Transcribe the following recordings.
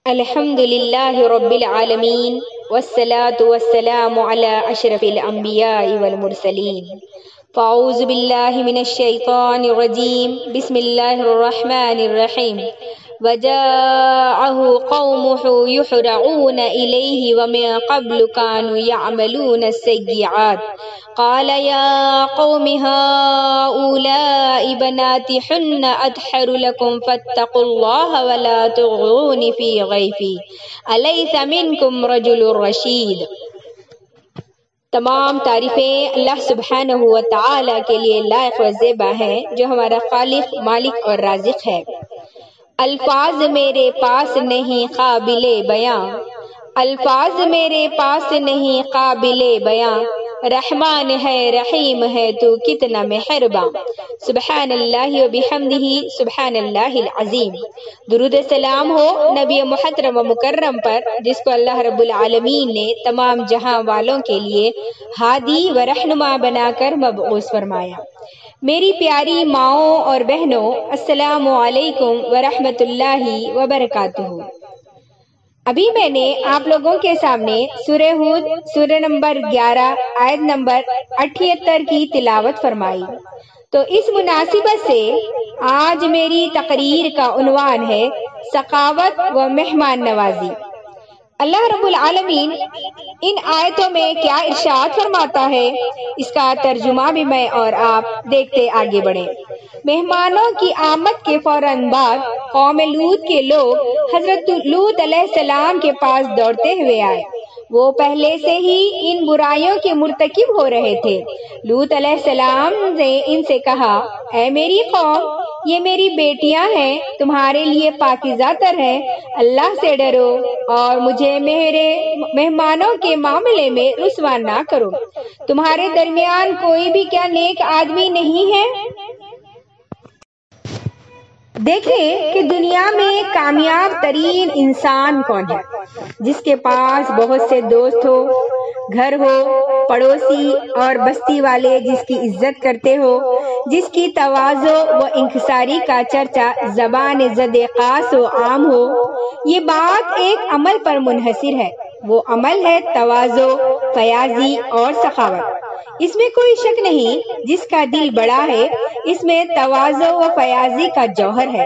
الحمد لله رب العالمين والصلاة والسلام على أشرف الأنبياء والمرسلين. فأعوذ بالله من الشيطان الرجيم. بسم الله الرحمن الرحيم. وجاءه قومه يحرعون إليه ومن قبل كانوا يعملون السيئات قال يا قوم هؤلاء بناتي حن أطهر لكم فاتقوا الله ولا تغرون في ضيفي أليس منكم رجل رشید. تمام تعریفیں اللہ سبحانہ و تعالی کے لیے لائق و زیبا ہیں جو ہمارا خالق، مالک اور رازق ہے. الفاظ میرے پاس نہیں قابل بیاں، الفاظ میرے پاس نہیں قابل بیاں، رحمان ہے رحیم ہے تو کتنا مہرباں. سبحان اللہ و بحمدہ سبحان اللہ العظیم. درود سلام ہو نبی محترم و مکرم پر، جس کو اللہ رب العالمین نے تمام جہاں والوں کے لیے ہادی و رہنما بنا کر مبعوث فرمایا. میری پیاری ماؤں اور بہنوں، السلام علیکم ورحمۃ اللہ وبرکاتہ. ابھی میں نے آپ لوگوں کے سامنے سورہ ہود سورہ نمبر 11 آیت نمبر 78 کی تلاوت فرمائی. تو اس مناسبت سے آج میری تقریر کا عنوان ہے سخاوت و مہمان نوازی. اللہ رب العالمین ان آیتوں میں کیا ارشاد فرماتا ہے، اس کا ترجمہ بھی میں اور آپ دیکھتے آگے بڑھیں. مہمانوں کی آمد کے فوراً بعد قوم لوط کے لوگ حضرت لوط علیہ السلام کے پاس دوڑتے ہوئے آئے. وہ پہلے سے ہی ان برائیوں کے مرتکب ہو رہے تھے. لوط علیہ السلام نے ان سے کہا، اے میری قوم، یہ میری بیٹیاں ہیں، تمہارے لیے پاکیزہ تر ہیں، اللہ سے ڈرو اور مجھے میرے مہمانوں کے معاملے میں رسوا نہ کرو. تمہارے درمیان کوئی بھی کیا نیک آدمی نہیں ہے؟ دیکھیں کہ دنیا میں کامیاب ترین انسان کون ہے؟ جس کے پاس بہت سے دوست ہو، گھر ہو، پڑوسی اور بستی والے جس کی عزت کرتے ہو، جس کی تواضع و انکساری کا چرچا زبان زد خاص و عام ہو. یہ بات ایک عمل پر منحصر ہے. وہ عمل ہے تواضع، فیاضی اور سخاوت. اس میں کوئی شک نہیں، جس کا دل بڑا ہے اس میں تواضع و فیاضی کا جوہر ہے.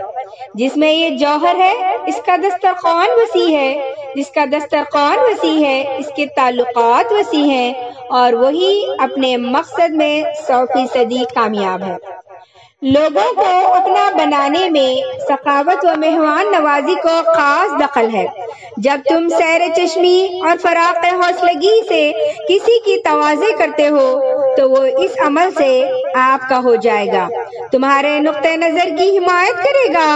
جس میں یہ جوہر ہے اس کا دسترخوان وسیع ہے. جس کا دسترخوان وسیع ہے اس کے تعلقات وسیع ہیں، اور وہی اپنے مقصد میں 100% کامیاب ہے. لوگوں کو اپنا بنانے میں سخاوت و مہمان نوازی کو خاص دخل ہے. جب تم سیر چشمی اور فراق حوصلگی سے کسی کی تواضع کرتے ہو تو وہ اس عمل سے آپ کا ہو جائے گا، تمہارے نقطہ نظر کی حمایت کرے گا.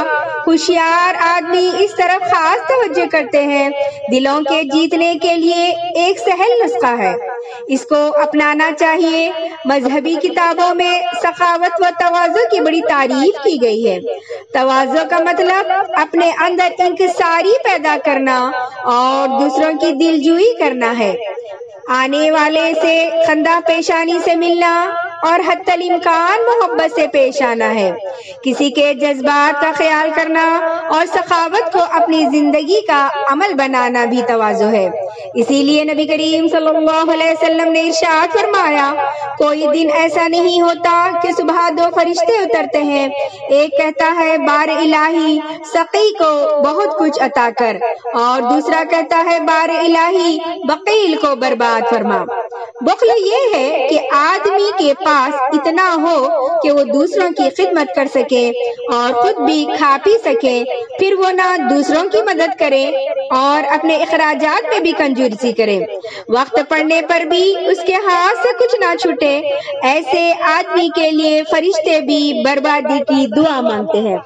ہوشیار آدمی اس طرف خاص توجہ کرتے ہیں. دلوں کے جیتنے کے لیے ایک سہل نسخہ ہے، اس کو اپنانا چاہیے. مذہبی کتابوں میں سخاوت و تواضع کی بڑی تعریف کی گئی ہے. تواضع کا مطلب اپنے اندر انکساری پیدا کرنا اور دوسروں کی دلجوئی کرنا ہے. آنے والے سے خندہ پیشانی سے ملنا اور حتی الامکان محبت سے پیش آنا ہے. کسی کے جذبات کا خیال کرنا اور سخاوت کو اپنی زندگی کا عمل بنانا بھی تواضع ہے. اسی لیے نبی کریم صلی اللہ علیہ وسلم نے ارشاد فرمایا، کوئی دن ایسا نہیں ہوتا کہ صبح 2 فرشتے اترتے ہیں، ایک کہتا ہے بار الہی سقی کو بہت کچھ عطا کر، اور دوسرا کہتا ہے بار الہی بخیل کو برباد فرما. بخل یہ ہے کہ آدمی کے پاس اتنا ہو کہ وہ دوسروں کی خدمت کر سکے اور خود بھی کھا پی سکے، پھر وہ نہ دوسروں کی مدد کرے اور اپنے اخراجات میں بھی کنجوسی کرے، وقت پڑنے پر بھی اس کے ہاتھ سے کچھ نہ چھوٹے. ایسے آدمی کے لیے فرشتے بھی بربادی کی دعا مانگتے ہیں،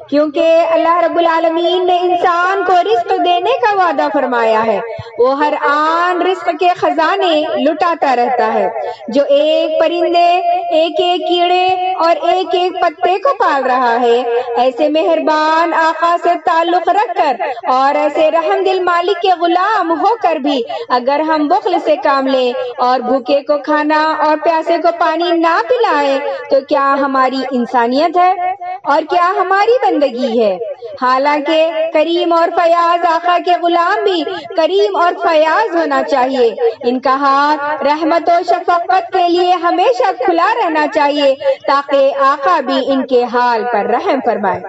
کیونکہ اللہ رب العالمین نے انسان کو رزق دینے کا وعدہ فرمایا ہے، وہ ہر آن رزق کے خزانے لٹاتا رہتا ہے، جو ایک پرندے، ایک ایک کیڑے اور ایک ایک پتے کو پال رہا ہے۔ ایسے مہربان آقا سے تعلق رکھ کر اور ایسے رحم دل مالک کے غلام ہو کر بھی اگر ہم بخل سے کام لیں اور بھوکے کو کھانا اور پیاسے کو پانی نہ پلائیں تو کیا ہماری انسانیت ہے اور کیا ہماری بندگی ہے؟ حالانکہ کریم اور فیاض آقا کے غلام بھی کریم اور فیاض ہونا چاہیے، ان کا ہاتھ رحمت و شفقت کے لیے ہمیشہ کھلا رہنا چاہیے تاکہ آقا بھی ان کے حال پر رحم فرمائے۔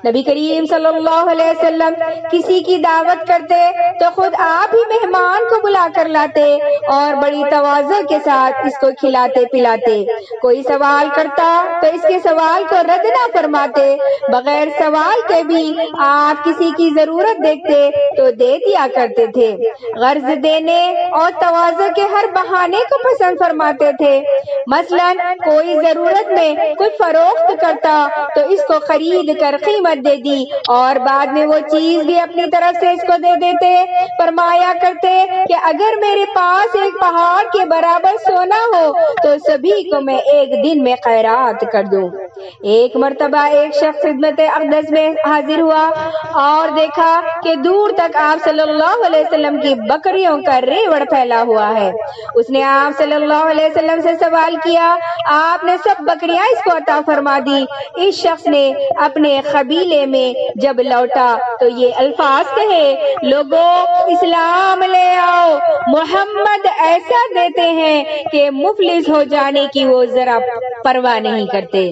نبی کریم صلی اللہ علیہ وسلم کسی کی دعوت کرتے تو خود آپ ہی مہمان کو بلا کر لاتے اور بڑی تواضع کے ساتھ اس کو کھلاتے پلاتے۔ کوئی سوال کرتا تو اس کے سوال کو رد نہ فرماتے، بغیر سوال کے بھی آپ کسی کی ضرورت دیکھتے تو دے دیا کرتے تھے۔ غرض دینے اور تواضع کے ہر بہانے کو پسند فرماتے تھے۔ مثلاً کوئی ضرورت میں کچھ فروخت کرتا تو اس کو خرید کر قیمت دے دی اور بعد میں وہ چیز بھی اپنی طرف سے اس کو دے دیتے۔ فرمایا کرتے کہ اگر میرے پاس ایک پہاڑ کے برابر سونا ہو تو سبھی کو میں ایک دن میں خیرات کر دوں۔ ایک مرتبہ ایک شخص خدمت اقدس میں حاضر ہوا اور دیکھا کہ دور تک آپ صلی اللہ علیہ وسلم کی بکریوں کا ریوڑ پھیلا ہوا ہے۔ اس نے آپ صلی اللہ علیہ وسلم سے سوال کیا، آپ نے سب بکریاں اس کو عطا فرما دی۔ اس شخص نے اپنے قبیلے میں جب لوٹا تو یہ الفاظ کہے، لوگوں اسلام لے آؤ، محمد ایسا دیتے ہیں کہ مفلس ہو جانے کی وہ ذرا پرواہ نہیں کرتے۔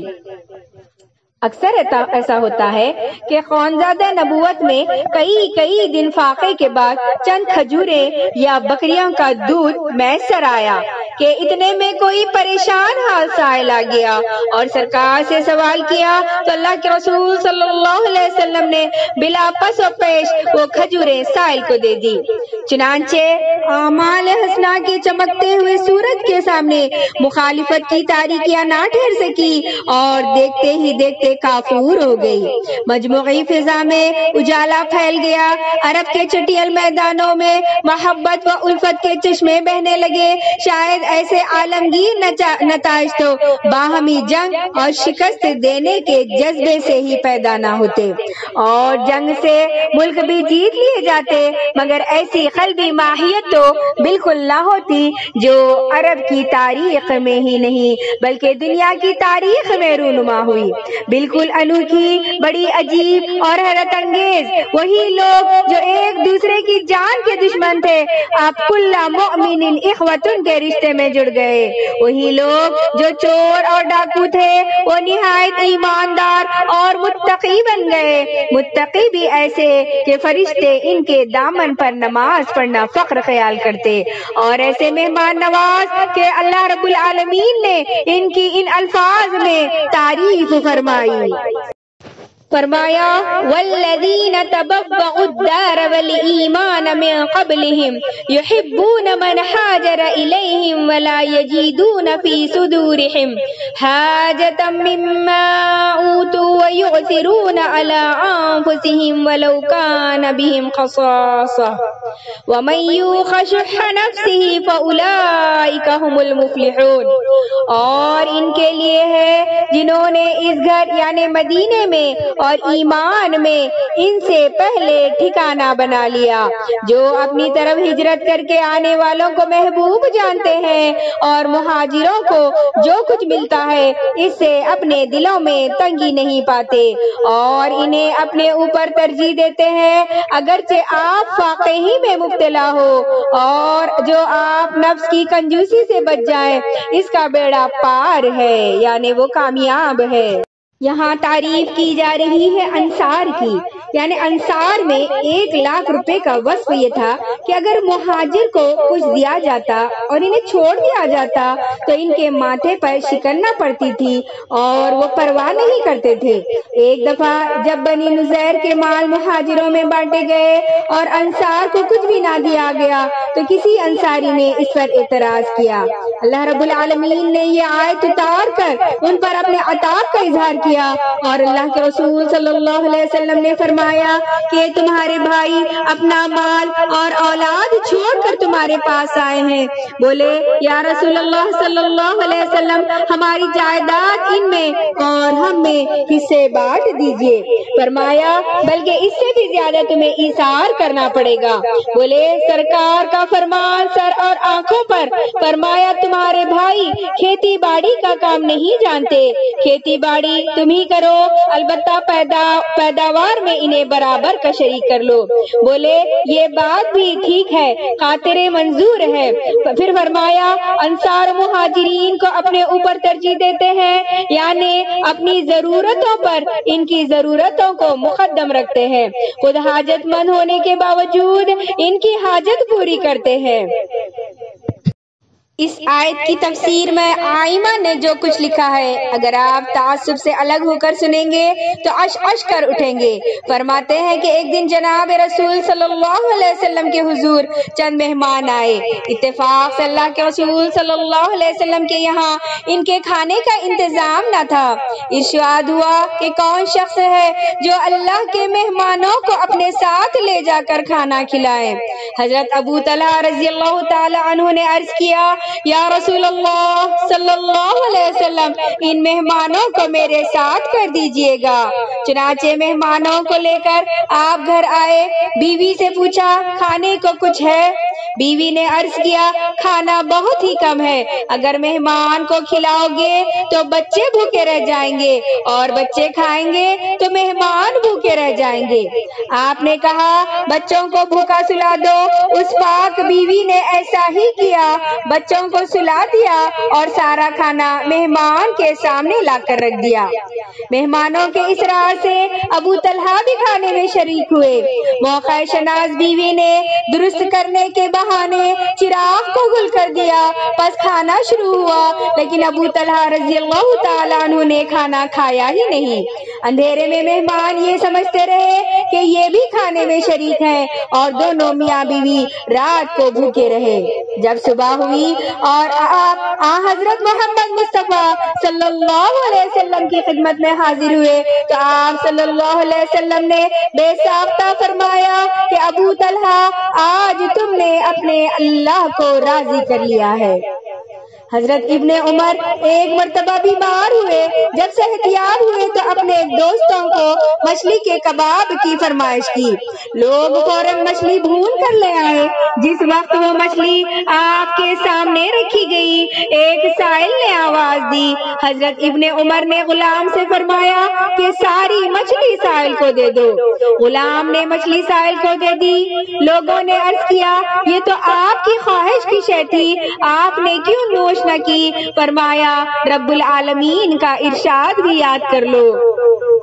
اکثر ایسا ہوتا ہے کہ خونزادہ نبوت میں کئی دن فاقے کے بعد چند کھجوریں یا بکریوں کا دودھ میسر آیا کہ اتنے میں کوئی پریشان حال سائل آ گیا اور سرکار سے سوال کیا تو اللہ کے رسول صلی اللہ علیہ وسلم نے بلا پس و پیش وہ کھجوریں سائل کو دے دی۔ چنانچہ اعمال حسنہ کے چمکتے ہوئے سورج کے سامنے مخالفت کی تاریکیاں نہ ٹھہر سکی اور دیکھتے ہی دیکھتے کافور ہو گئی۔ مجموعی فضا میں اجالا پھیل گیا، عرب کے چٹیل میدانوں میں محبت و الفت کے چشمے بہنے لگے۔ شاید ایسے عالمگیر نتائج تو باہمی جنگ اور شکست دینے کے جذبے سے ہی پیدا نہ ہوتے اور جنگ سے ملک بھی جیت لیے جاتے، مگر ایسی قلبی ماہیت تو بالکل نہ ہوتی جو عرب کی تاریخ میں ہی نہیں بلکہ دنیا کی تاریخ میں رونما ہوئی۔ بالکل انوکھی، بڑی عجیب اور حیرت انگیز وہی لوگ جو ایک دوسرے کی جان کے دشمن تھے اب کل مؤمن اخوتن کے رشتے میں جڑ گئے۔ وہی لوگ جو چور اور ڈاکو تھے وہ نہایت ایماندار اور متقی بن گئے، متقی بھی ایسے کہ فرشتے ان کے دامن پر نماز پڑھنا فخر خیال کرتے، اور ایسے مہمان نواز کہ اللہ رب العالمین نے ان کی ان الفاظ میں تعریف فرمائی۔ فرمایا والذین تبوأوا الدار والایمان من قبلهم يحبون من هاجر الیہم ولا یجدون فی صدورهم حاجة مما اوتوا ویؤثرون علی انفسهم ولو کان بهم خصاصة ومن یوق شح نفسه فاولئک هم المفلحون۔ اور ان کے لیے ہے جنہوں نے اس گھر یعنی مدینے میں اور ایمان میں ان سے پہلے ٹھکانہ بنا لیا، جو اپنی طرف ہجرت کر کے آنے والوں کو محبوب جانتے ہیں اور مہاجروں کو جو کچھ ملتا ہے اس سے اپنے دلوں میں تنگی نہیں پاتے اور انہیں اپنے اوپر ترجیح دیتے ہیں اگرچہ آپ فاقے ہی میں مبتلا ہو، اور جو آپ نفس کی کنجوسی سے بچ جائیں اس کا بیڑا پار ہے یعنی وہ کامیاب ہے۔ یہاں تعریف کی جا رہی ہے انصار کی، یعنی انصار میں 1,00,000 روپے کا وصف یہ تھا کہ اگر مہاجر کو کچھ دیا جاتا اور انہیں چھوڑ دیا جاتا تو ان کے ماتھے پر شکن نہ پڑتی تھی اور وہ پرواہ نہیں کرتے تھے۔ ایک دفعہ جب بنی نذیر کے مال مہاجروں میں بانٹے گئے اور انصار کو کچھ بھی نہ دیا گیا تو کسی انصاری نے اس پر اعتراض کیا۔ اللہ رب العالمین نے یہ آیت اتار کر ان پر اپنے عطا کا اظہار کیا کیا اور اللہ کے رسول صلی اللہ علیہ وسلم نے فرمایا کہ تمہارے بھائی اپنا مال اور اولاد چھوڑ کر تمہارے پاس آئے ہیں۔ بولے یا رسول اللہ صلی اللہ علیہ وسلم ہماری جائیداد ان میں اور ہم میں حصے بانٹ دیجیے۔ فرمایا بلکہ اس سے بھی زیادہ تمہیں ایثار کرنا پڑے گا۔ بولے سرکار کا فرمان سر اور آنکھوں پر۔ فرمایا تمہارے بھائی کھیتی باڑی کا کام نہیں جانتے، کھیتی باڑی تم ہی کرو، البتہ پیداوار میں انہیں برابر کا شریک کر لو۔ بولے یہ بات بھی ٹھیک ہے، خاطر منظور ہے۔ پھر فرمایا انصار و مہاجرین کو اپنے اوپر ترجیح دیتے ہیں، یعنی اپنی ضرورتوں پر ان کی ضرورتوں کو مقدم رکھتے ہیں، خود حاجت مند ہونے کے باوجود ان کی حاجت پوری کرتے ہیں۔ اس آیت کی تفسیر میں آئمہ نے جو کچھ لکھا ہے اگر آپ تعصب سے الگ ہو کر سنیں گے تو اش اش کر اٹھیں گے۔ فرماتے ہیں کہ ایک دن جناب رسول صلی اللہ علیہ وسلم کے حضور چند مہمان آئے۔ اتفاق سے اللہ کے رسول صلی اللہ علیہ وسلم کے یہاں ان کے کھانے کا انتظام نہ تھا۔ ارشاد ہوا کہ کون شخص ہے جو اللہ کے مہمانوں کو اپنے ساتھ لے جا کر کھانا کھلائے۔ حضرت ابو طلحہ رضی اللہ تعالی عنہ نے عرض کیا یا رسول اللہ صلی اللہ علیہ وسلم ان مہمانوں کو میرے ساتھ کر دیجئے گا۔ چنانچہ مہمانوں کو لے کر آپ گھر آئے، بیوی سے پوچھا کھانے کو کچھ ہے؟ بیوی نے عرض کیا کھانا بہت ہی کم ہے، اگر مہمان کو کھلاؤ گے تو بچے بھوکے رہ جائیں گے اور بچے کھائیں گے تو مہمان بھوکے رہ جائیں گے۔ آپ نے کہا بچوں کو بھوکا سلا دو۔ اس پاک بیوی نے ایسا ہی کیا، بچوں کو سلا دیا اور سارا کھانا مہمان کے سامنے لا کر رکھ دیا۔ مہمانوں کے اصرار سے ابو طلحہ بھی کھانے میں شریک ہوئے۔ موقع شناس بیوی نے درست کرنے کے بہانے چراغ کو گل کر دیا، پس کھانا شروع ہوا، لیکن ابو طلحہ رضی اللہ تعالیٰ عنہ نے کھانا کھایا ہی نہیں۔ اندھیرے میں مہمان یہ سمجھتے رہے کہ یہ بھی کھانے میں شریک ہیں اور دونوں میاں بیوی رات کو بھوکے رہے۔ جب صبح ہوئی اور آپ حضرت محمد مصطفیٰ صلی اللہ علیہ وسلم کی خدمت میں حاضر ہوئے تو آپ صلی اللہ علیہ وسلم نے بے ساختہ فرمایا کہ ابو طلحہ آج تم نے اپنے اللہ کو راضی کر لیا ہے۔ حضرت ابن عمر ایک مرتبہ بیمار ہوئے، جب صحتیاب ہوئے تو اپنے دوستوں کو مچھلی کے کباب کی فرمائش کی۔ لوگ فوراً مچھلی بھون کر لے آئے۔ جس وقت وہ مچھلی آپ کے سامنے رکھی گئی، ایک سائل نے آواز دی۔ حضرت ابن عمر نے غلام سے فرمایا کہ ساری مچھلی سائل کو دے دو۔ غلام نے مچھلی سائل کو دے دی۔ لوگوں نے عرض کیا یہ تو آپ کی خواہش کی شے تھی، آپ نے کیوں نوش نہ کی؟ فرمایا رب العالمین کا ارشاد بھی یاد کر لو۔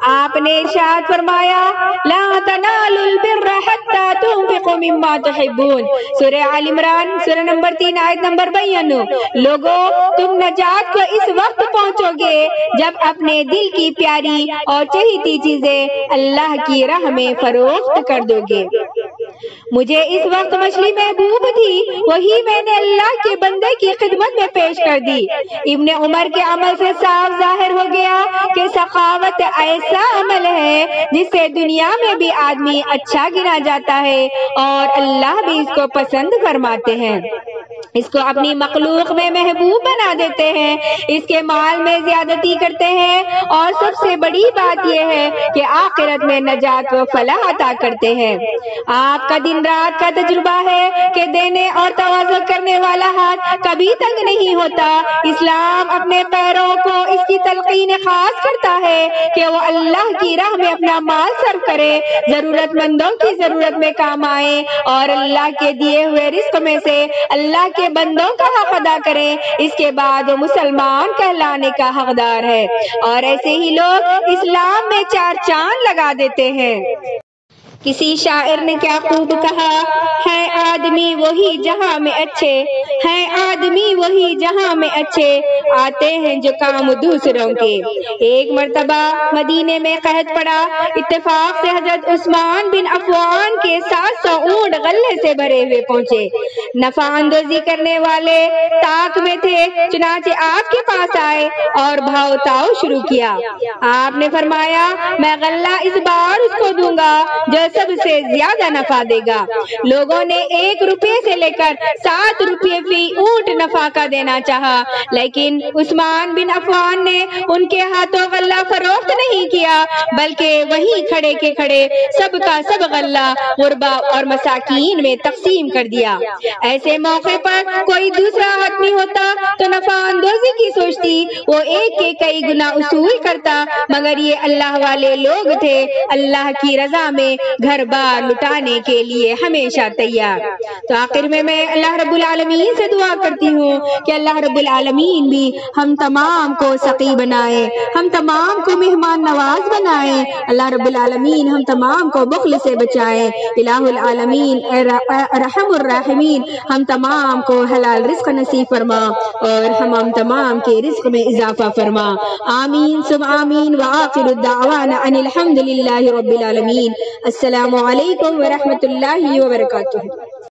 آپ نے ارشاد فرمایا لا تنالوا البر حتى تنفقوا مما تحبون، سورہ آل عمران سورہ نمبر 3 آیت نمبر 92۔ لوگوں تم نجات کو اس وقت پہنچو گے جب اپنے دل کی پیاری اور چہیتی چیزیں اللہ کی راہ میں فروخت کر دو گے۔ مجھے اس وقت مچھلی محبوب تھی، وہی میں نے اللہ کے بندے کی خدمت میں پیش کر دی۔ ابن عمر کے عمل سے صاف ظاہر ہو گیا کہ سخاوت ایسا عمل ہے جس سے دنیا میں بھی آدمی اچھا گنا جاتا ہے اور اللہ بھی اس کو پسند فرماتے ہیں، اس کو اپنی مخلوق میں محبوب بنا دیتے ہیں، اس کے مال میں زیادتی کرتے ہیں اور سب سے بڑی بات یہ ہے کہ آخرت میں نجات و فلاح عطا کرتے ہیں۔ آپ کا دن رات کا تجربہ ہے کہ دینے اور تواضع کرنے والا ہاتھ کبھی تنگ نہیں ہوتا۔ اسلام اپنے پیروں کو اس کی تلقین خاص کرتا ہے کہ وہ اللہ کی راہ میں اپنا مال صرف کرے، ضرورت مندوں کی ضرورت میں کام آئے اور اللہ کے دیے ہوئے رزق میں سے اللہ کے بندوں کا حق ادا کریں، اس کے بعد وہ مسلمان کہلانے کا حقدار ہے۔ اور ایسے ہی لوگ اسلام میں چار چاند لگا دیتے ہیں۔ کسی شاعر نے کیا خوب کہا ہے آدمی وہی جہاں میں اچھے، ہے آدمی وہی جہاں میں اچھے، آتے ہیں جو کام دوسروں کے۔ ایک مرتبہ مدینے میں قحط پڑا، اتفاق سے حضرت عثمان بن عفان کے ساتھ 500 اونٹ غلے سے بھرے ہوئے پہنچے۔ نفع اندوزی کرنے والے طاق میں تھے، چنانچہ آپ کے پاس آئے اور بھاؤ تاؤ شروع کیا۔ آپ نے فرمایا میں غلہ اس بار اس کو دوں گا جو سب سے زیادہ نفع دے گا۔ لوگوں نے 1 روپے سے لے کر 7 روپے فی اونٹ نفع کا دینا چاہا، لیکن عثمان بن عفان نے ان کے ہاتھوں غلہ فروخت نہیں کیا، بلکہ وہیں کھڑے کے کھڑے سب کا سب غلہ غربا اور مساکین میں تقسیم کر دیا۔ ایسے موقع پر کوئی دوسرا آدمی ہوتا تو نفع اندوزی کی سوچتی، وہ ایک کے کئی گنا اصول کرتا، مگر یہ اللہ والے لوگ تھے، اللہ کی رضا میں گھر بار لٹانے کے لیے ہمیشہ تیار۔ تو آخر میں اللہ رب العالمین سے دعا کرتی ہوں کہ اللہ رب العالمین بھی ہم تمام کو سقی بنائے، ہم تمام کو مہمان نواز بنائے، اللہ رب العالمین ہم تمام کو بخل سے بچائے۔ الہ العالمین ارحم الراحمین ہم تمام کو حلال رزق نصیب فرما اور ہم تمام کے رزق میں اضافہ فرما، آمین ثم آمین۔ وآخر الدعوانا ان الحمد للہ رب العالمین۔ السلام علیکم ورحمۃ اللہ وبرکاتہ۔